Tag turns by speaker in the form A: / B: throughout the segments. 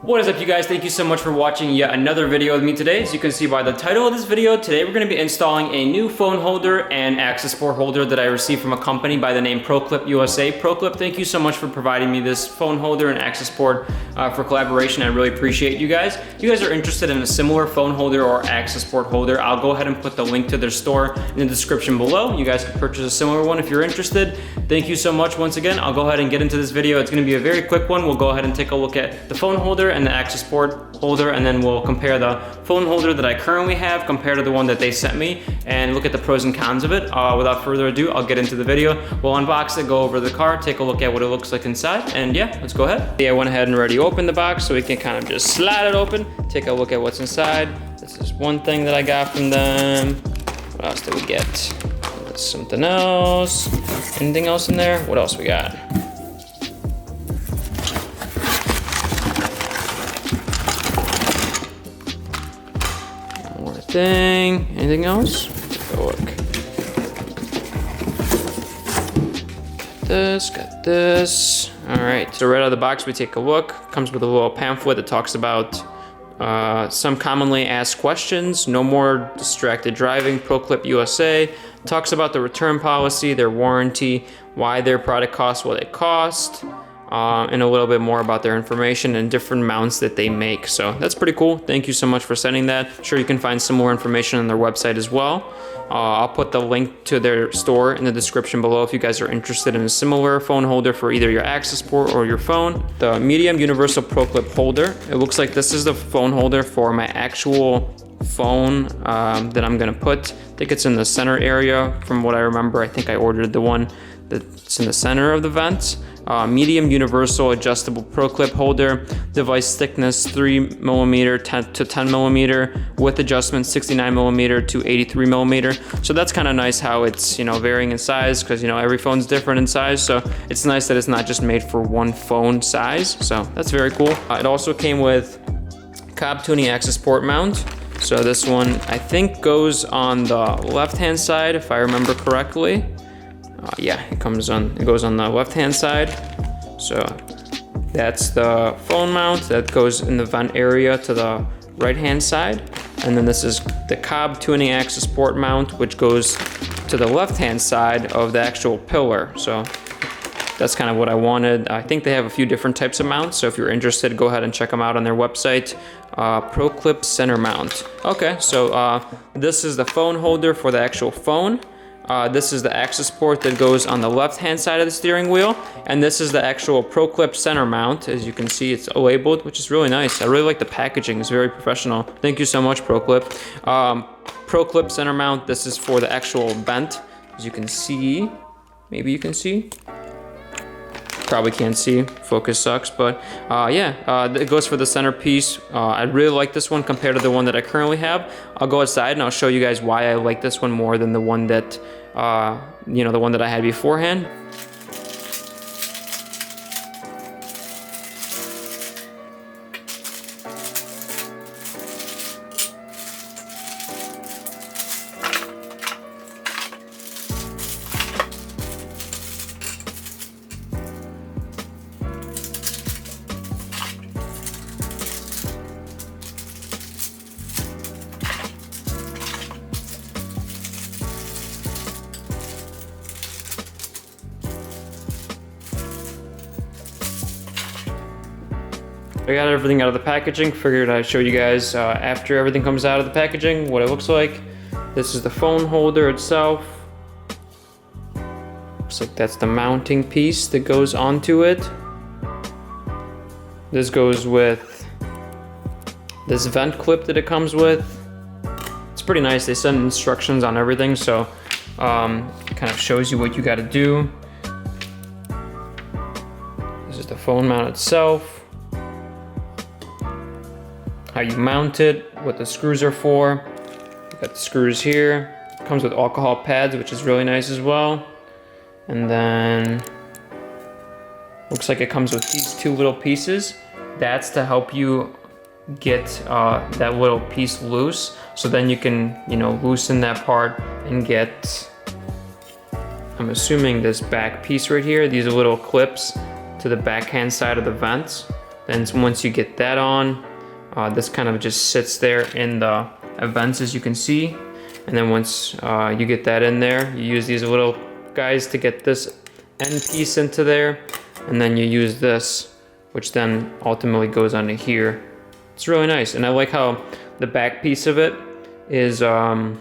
A: What is up, you guys? Thank you so much for watching yet another video with me today. As you can see by the title of this video, today we're going to be installing a new phone holder and Accessport holder that I received from a company by the name ProClip USA. ProClip, thank you so much for providing me this phone holder and Accessport for collaboration. I really appreciate you guys. If you guys are interested in a similar phone holder or Accessport holder, I'll go ahead and put the link to their store in the description below. You guys can purchase a similar one if you're interested. Thank you so much once again. I'll go ahead and get into this video. It's going to be a very quick one. We'll go ahead and take a look at the phone holder and the Accessport holder, and then we'll compare the phone holder that I currently have compared to the one that they sent me and look at the pros and cons of it. Without further ado, I'll get into the video. We'll unbox it, go over the car, take a look at what it looks like inside, and yeah, let's go ahead. Yeah, I went ahead and already opened the box so we can kind of just slide it open, take a look at what's inside. This is one thing that I got from them. What else did we get? There's something else. Anything else in there? What else we got? Thing. Anything else? Take a look. Got this. All right, so right out of the box, we take a look. Comes with a little pamphlet that talks about some commonly asked questions. No more distracted driving. ProClip USA talks about the return policy, their warranty, why their product costs what it costs. And a little bit more about their information and different mounts that they make. So that's pretty cool. Thank you so much for sending that. I'm sure you can find some more information on their website as well. I'll put the link to their store in the description below if you guys are interested in a similar phone holder for either your Accessport or your phone. The medium universal ProClip holder. It looks like this is the phone holder for my actual phone that I'm gonna put. I think it's in the center area. From what I remember, I think I ordered the one that's in the center of the vent. Medium universal adjustable ProClip holder, device thickness 3mm to 10mm, width adjustment 69mm to 83mm. So that's kind of nice how it's, you know, varying in size, because, you know, every phone's different in size. So it's nice that it's not just made for one phone size. So that's very cool. It also came with Cobb tuning Accessport mount. So this one I think goes on the left hand side if I remember correctly. Yeah, it goes on the left-hand side. So that's the phone mount that goes in the vent area to the right-hand side. And then this is the Cobb tuning Accessport mount, which goes to the left-hand side of the actual pillar. So that's kind of what I wanted. I think they have a few different types of mounts. So if you're interested, go ahead and check them out on their website. ProClip center mount. Okay, so this is the phone holder for the actual phone. This is the Accessport that goes on the left-hand side of the steering wheel, and this is the actual ProClip center mount. As you can see, it's labeled, which is really nice. I really like the packaging. It's very professional. Thank you so much, ProClip. ProClip center mount. This is for the actual vent. As you can see, maybe you can see. Probably can't see. Focus sucks, but yeah, it goes for the centerpiece. I really like this one compared to the one that I currently have. I'll go outside and I'll show you guys why I like this one more than the one that, you know, the one that I had beforehand. I got everything out of the packaging. Figured I'd show you guys after everything comes out of the packaging what it looks like. This is the phone holder itself. Looks like that's the mounting piece that goes onto it. This goes with this vent clip that it comes with. It's pretty nice. They send instructions on everything, so kind of shows you what you got to do. This is the phone mount itself. How you mount it, what the screws are for. Got the screws here. Comes with alcohol pads, which is really nice as well. And then looks like it comes with these two little pieces. That's to help you get that little piece loose. So then you can, you know, loosen that part and get, I'm assuming this back piece right here, these are little clips to the backhand side of the vents. Then once you get that on, this kind of just sits there in the vents, as you can see. And then once you get that in there, you use these little guys to get this end piece into there. And then you use this, which then ultimately goes onto here. It's really nice. And I like how the back piece of it is a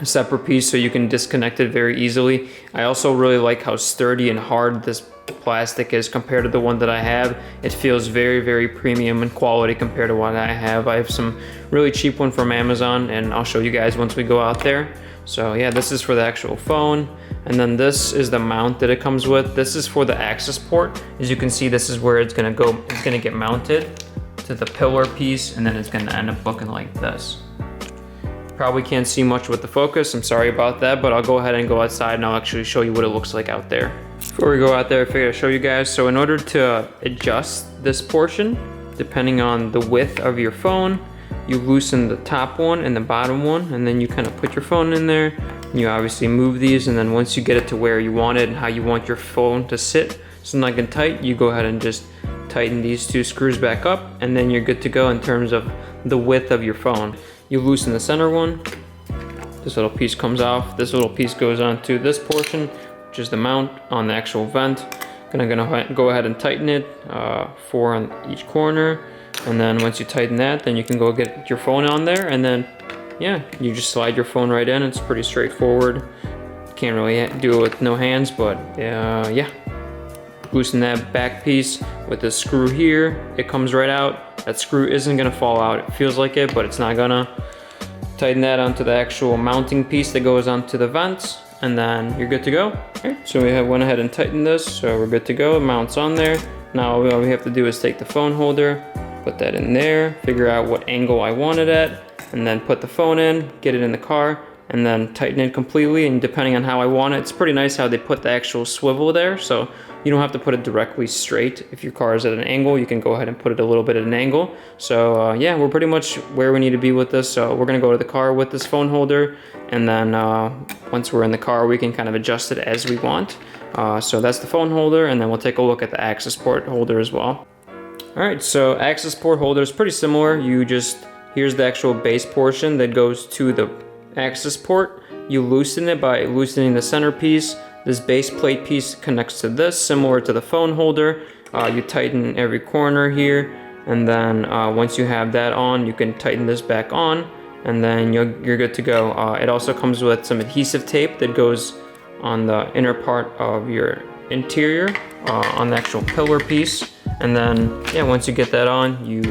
A: separate piece, so you can disconnect it very easily. I also really like how sturdy and hard this plastic is compared to the one that I have. It feels very, very premium in quality compared to what I have. I have some really cheap one from Amazon, and I'll show you guys once we go out there. So yeah, this is for the actual phone. And then this is the mount that it comes with. This is for the Accessport. As you can see, this is where it's gonna go. It's gonna get mounted to the pillar piece, and then it's gonna end up looking like this. Probably can't see much with the focus, I'm sorry about that, but I'll go ahead and go outside and I'll actually show you what it looks like out there. Before we go out there, I figured I'd show you guys. So in order to adjust this portion, depending on the width of your phone, you loosen the top one and the bottom one, and then you kind of put your phone in there, and you obviously move these, and then once you get it to where you want it and how you want your phone to sit, so nice and tight, you go ahead and just tighten these two screws back up, and then you're good to go in terms of the width of your phone. You loosen the center one, this little piece comes off, this little piece goes onto this portion, which is the mount on the actual vent. Gonna go ahead and tighten it, 4 on each corner, and then once you tighten that, then you can go get your phone on there, and then yeah, you just slide your phone right in. It's pretty straightforward. Can't really do it with no hands, but yeah. Loosen that back piece with the screw here, it comes right out. That screw isn't gonna fall out. It feels like it, but it's not gonna. Tighten that onto the actual mounting piece that goes onto the vents, and then you're good to go. Okay, so we went ahead and tightened this, so we're good to go. It mounts on there. Now all we have to do is take the phone holder, put that in there, figure out what angle I want it at, and then put the phone in, get it in the car, and then tighten it completely. And depending on how I want it, it's pretty nice how they put the actual swivel there, so you don't have to put it directly straight. If your car is at an angle, you can go ahead and put it a little bit at an angle. So yeah, we're pretty much where we need to be with this. So we're gonna go to the car with this phone holder, and then once we're in the car, we can kind of adjust it as we want. So that's the phone holder, and then we'll take a look at the Accessport holder as well. All right, so Accessport holder is pretty similar. Here's the actual base portion that goes to the Accessport. You loosen it by loosening the center piece. This base plate piece connects to this, similar to the phone holder. You tighten every corner here, and then once you have that on, you can tighten this back on, and then you're good to go. It also comes with some adhesive tape that goes on the inner part of your interior, on the actual pillar piece. And then, yeah, once you get that on, you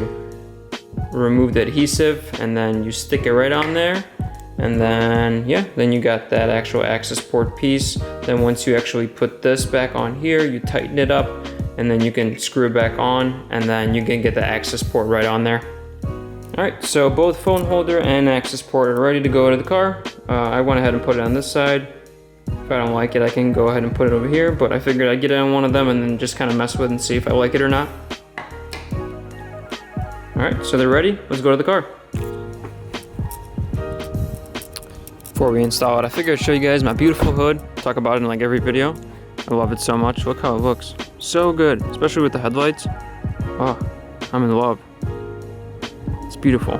A: remove the adhesive, and then you stick it right on there. And then, yeah, then you got that actual Accessport piece. Then once you actually put this back on here, you tighten it up, and then you can screw it back on, and then you can get the Accessport right on there. All right, so both phone holder and Accessport are ready to go to the car. I went ahead and put it on this side. If I don't like it, I can go ahead and put it over here, but I figured I'd get it on one of them and then just kind of mess with it and see if I like it or not. All right, so they're ready. Let's go to the car. Before we install it, I figured I'd show you guys my beautiful hood. Talk about it in like every video. I love it so much. Look how it looks. So good, especially with the headlights. Oh, I'm in love. It's beautiful.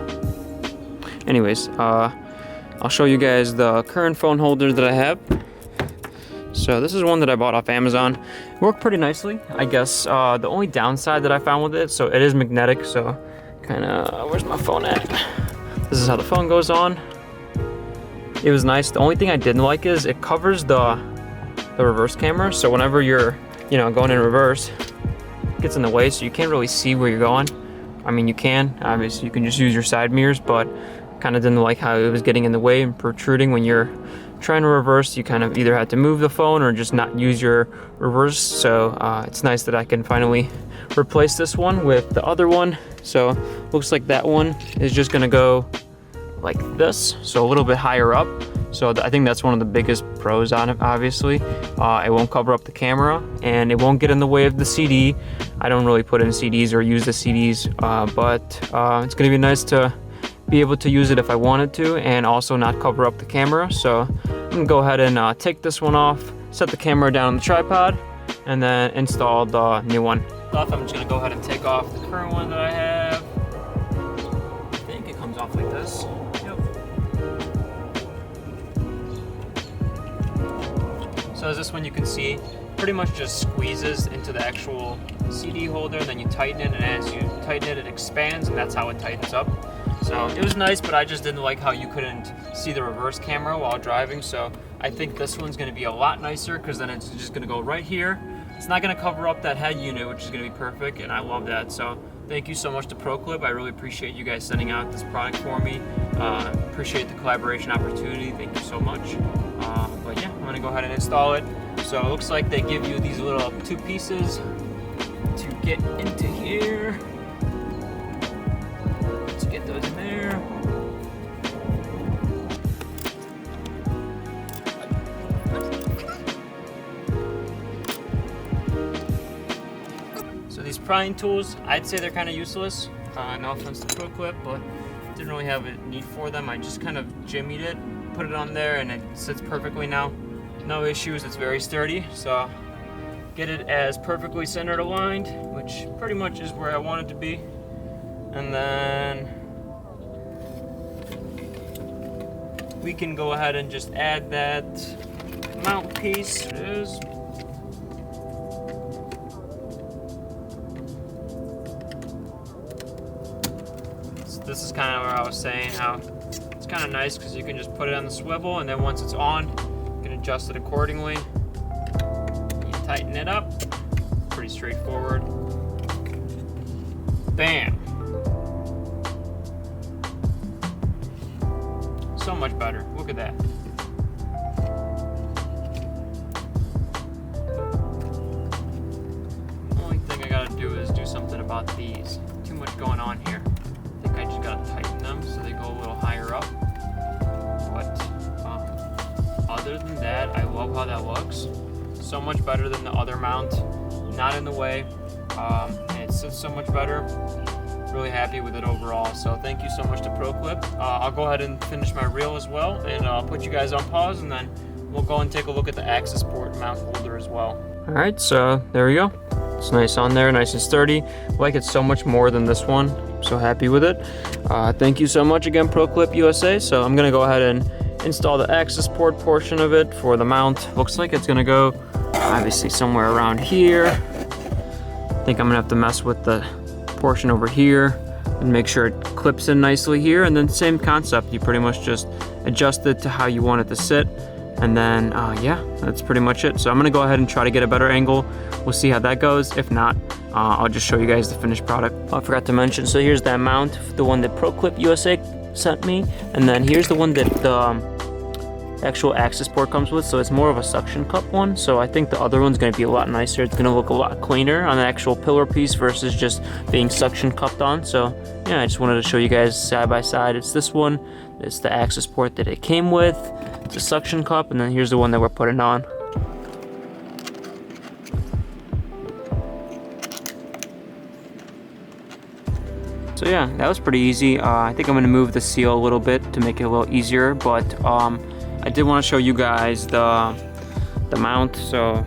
A: Anyways, I'll show you guys the current phone holder that I have. So this is one that I bought off Amazon. It worked pretty nicely, I guess. The only downside that I found with it, so it is magnetic, so kind of, where's my phone at? This is how the phone goes on. It was nice. The only thing I didn't like is it covers the reverse camera. So whenever you're, going in reverse, it gets in the way, so you can't really see where you're going. I mean, you can, obviously you can just use your side mirrors, but kind of didn't like how it was getting in the way and protruding when you're trying to reverse. You kind of either had to move the phone or just not use your reverse. So it's nice that I can finally replace this one with the other one. So looks like that one is just gonna go like this, so a little bit higher up. So I think that's one of the biggest pros on it, obviously. It won't cover up the camera, and it won't get in the way of the CD. I don't really put in CDs or use the CDs, but it's gonna be nice to be able to use it if I wanted to, and also not cover up the camera. So I'm gonna go ahead and take this one off, set the camera down on the tripod, and then install the new one. stuff. I'm just gonna go ahead and take off the current one that I have. I think it comes off like this. Yep. So as this one you can see, pretty much just squeezes into the actual CD holder, then you tighten it, and as you tighten it, it expands, and that's how it tightens up. So it was nice, but I just didn't like how you couldn't see the reverse camera while driving. So I think this one's gonna be a lot nicer, because then it's just gonna go right here. It's not gonna cover up that head unit, which is gonna be perfect, and I love that. So thank you so much to ProClip. I really appreciate you guys sending out this product for me. Appreciate the collaboration opportunity. Thank you so much. But yeah, I'm gonna go ahead and install it. So it looks like they give you these little 2 pieces to get into here. Let's get those in there. So these prying tools, I'd say they're kind of useless. No offense to ProClip, but didn't really have a need for them. I just kind of jimmied it, put it on there, and it sits perfectly now. No issues, it's very sturdy. So get it as perfectly centered aligned, which pretty much is where I want it to be. And then we can go ahead and just add that mount piece. It is. So this is kind of where I was saying how it's kind of nice, because you can just put it on the swivel, and then once it's on, you can adjust it accordingly. You tighten it up. Pretty straightforward. Bam. So much better. Look at that. Only thing I gotta do is do something about these. Too much going on here. I think I just gotta tighten them so they go a little higher up. But other than that, I love how that looks. So much better than the other mount. Not in the way. And it sits so much better. Really happy with it overall. So thank you so much to ProClip. I'll go ahead and finish my reel as well, and I'll put you guys on pause, and then we'll go and take a look at the Accessport mount holder as well. All right, so there we go. It's nice on there, nice and sturdy. I like it so much more than this one. I'm so happy with it. Thank you so much again, ProClip USA. So I'm gonna go ahead and install the Accessport portion of it for the mount. Looks like it's gonna go obviously somewhere around here. I think I'm gonna have to mess with the portion over here and make sure it clips in nicely here, and then same concept, you pretty much just adjust it to how you want it to sit, and then yeah, that's pretty much it. So I'm gonna go ahead and try to get a better angle. We'll see how that goes. If not, I'll just show you guys the finished product. I forgot to mention, so here's that mount, the one that ProClip USA sent me, and then here's the one that the actual Accessport comes with. So it's more of a suction cup one, so I think the other one's going to be a lot nicer. It's going to look a lot cleaner on the actual pillar piece versus just being suction cupped on. So yeah, I just wanted to show you guys side by side. It's this one, it's the Accessport that it came with, it's a suction cup, and then here's the one that we're putting on. So yeah, that was pretty easy. I think I'm going to move the seal a little bit to make it a little easier, but I did want to show you guys the mount. So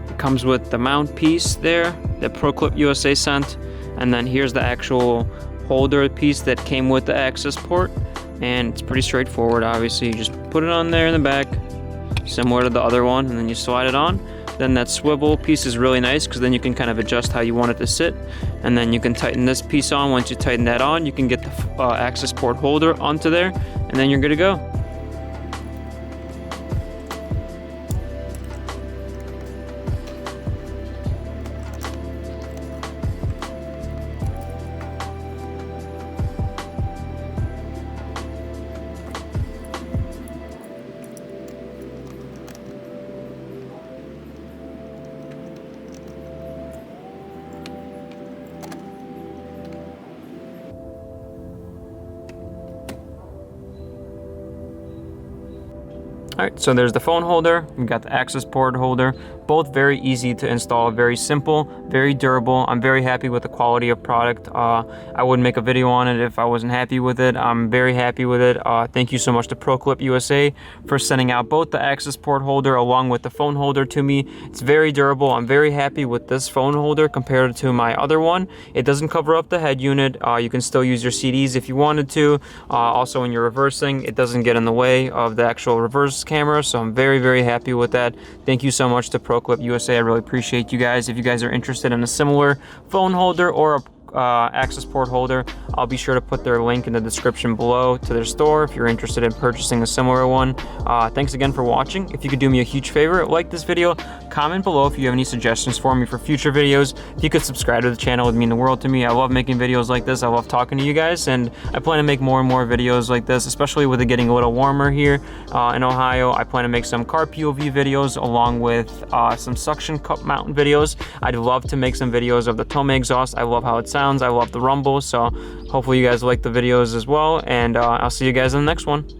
A: it comes with the mount piece there that ProClip USA sent, and then here's the actual holder piece that came with the Accessport, and it's pretty straightforward. Obviously, you just put it on there in the back, similar to the other one, and then you slide it on. Then that swivel piece is really nice, because then you can kind of adjust how you want it to sit, and then you can tighten this piece on. Once you tighten that on, you can get the Accessport holder onto there, and then you're good to go. Alright, so there's the phone holder, we've got the Accessport holder, both very easy to install, very simple, very durable. I'm very happy with the quality of product. I wouldn't make a video on it if I wasn't happy with it. I'm very happy with it. Thank you so much to ProClip USA for sending out both the Accessport holder along with the phone holder to me. It's very durable. I'm very happy with this phone holder compared to my other one. It doesn't cover up the head unit. You can still use your CDs if you wanted to. Also when you're reversing, it doesn't get in the way of the actual reverse camera, so I'm very, very happy with that. Thank you so much to ProClip USA. I really appreciate you guys. If you guys are interested in a similar phone holder or a Accessport holder, I'll be sure to put their link in the description below to their store if you're interested in purchasing a similar one. Thanks again for watching. If you could do me a huge favor, like this video, comment below if you have any suggestions for me for future videos. If you could subscribe to the channel, it would mean the world to me. I love making videos like this. I love talking to you guys, and I plan to make more and more videos like this, especially with it getting a little warmer here in Ohio. I plan to make some car POV videos along with some suction cup mountain videos. I'd love to make some videos of the Tomei exhaust. I love how it sounds. I love the rumble, so hopefully you guys like the videos as well, and I'll see you guys in the next one.